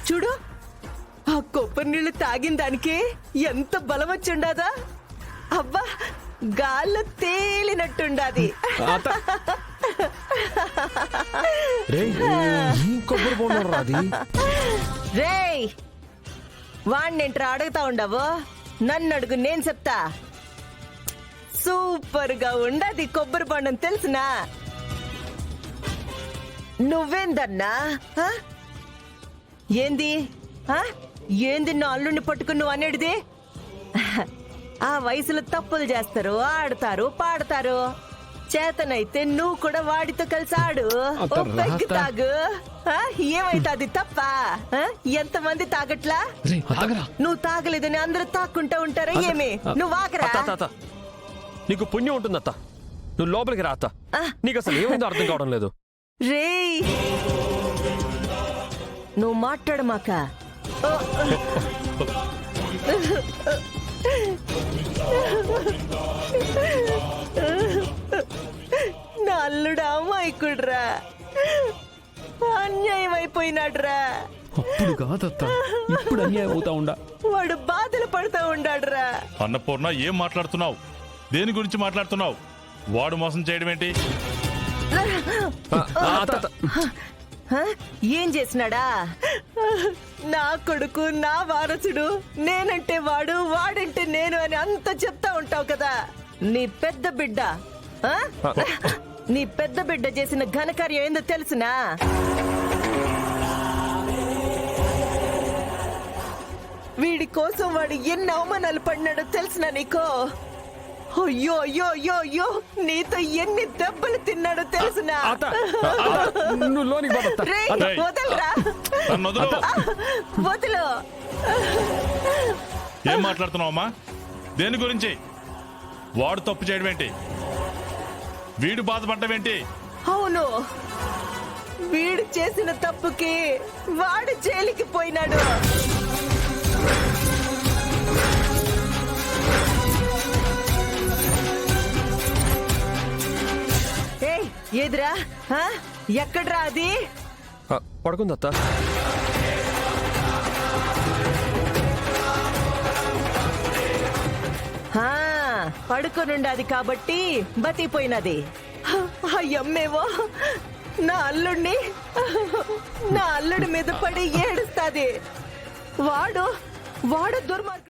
చూడు, ఆ కొబ్బరి నీళ్లు తాగిన దానికి ఎంత బలం వచ్చిండాదా. అబ్బా, గాల్లో తేలినట్టుండాది. రేయ్, వాణ్ణేంట్రా అడుగుతా ఉండవు? నన్ను అడుగు, నేను చెప్తా. సూపర్ గా ఉండది కొబ్బరి బొండం, తెలుసునా? నువ్వేందన్నా? ఏంది ఏంది నా అల్లుడిని పట్టుకుని నువ్వు అనేది? ఆ వయసులో తప్పులు చేస్తారు, ఆడతారు, పాడతారు. చేతనైతే నువ్వు కూడా వాడితో కలిసి ఆడు. ఓ పెగ్గు తాగు. ఏమైతాది తప్ప? ఎంతమంది తాగట్లా? నువ్వు తాగలేదని అందరూ తాక్కుంటా ఉంటారా ఏమి? నువ్వు ఆగరా? నీకు పుణ్యం ఉంటుంది అత్త, నువ్వు లోపలికి రా అత్త. నీకు అసలు ఏమైందో అర్థం కావడం లేదు. రేయ్, నువ్వు మాట్లాడమాక. నా అల్లుడు అమ్మాయికుడ్రా, అన్యాయం అయిపోయినాడ్రా. అప్పుడు కాదత్త, ఇప్పుడు అన్యాయం అవుతా ఉండా. వాడు బాధలు పడతా ఉండాడ్రా. అన్నపూర్ణ, ఏం మాట్లాడుతున్నావు? దేని గురించి మాట్లాడుతున్నావు? వాడు మోసం చేయడం ఏంటి? ఏం చేసినాడా? నా కొడుకు, నా వారసుడు, నేనంటే వాడు, వాడంటే నేను అని అంత చెప్తా ఉంటావు కదా. నీ పెద్ద బిడ్డ నీ పెద్ద బిడ్డ చేసిన ఘనకార్యం ఏందో తెలుసునా? వీడి కోసం వాడు ఎన్ని అవమానాలు పడినాడో తెలుసునా నీకో? అయ్యో అయ్యో అయ్యో అయ్యో, నీతో ఎన్ని దెబ్బలు తిన్నాడో తెలుసునా? వదలరా, వదులు. ఏం మాట్లాడుతున్నావమ్మా? దేని గురించి? వాడు తప్పు చేయడం ఏంటి? వీడు బాధపడ్డమేంటి? అవును, వీడు చేసిన తప్పుకి వాడు జైలుకి పోయినాడు. ఏదిరా? ఎక్కడ్రా అది? పడుకుందత్త. పడుకొనుండాది కాబట్టి బతిపోయినది. అయ్యమ్మేవో, నా అల్లుడి మీద పడి ఏడుస్తాది. వాడు దుర్మార్గుడు.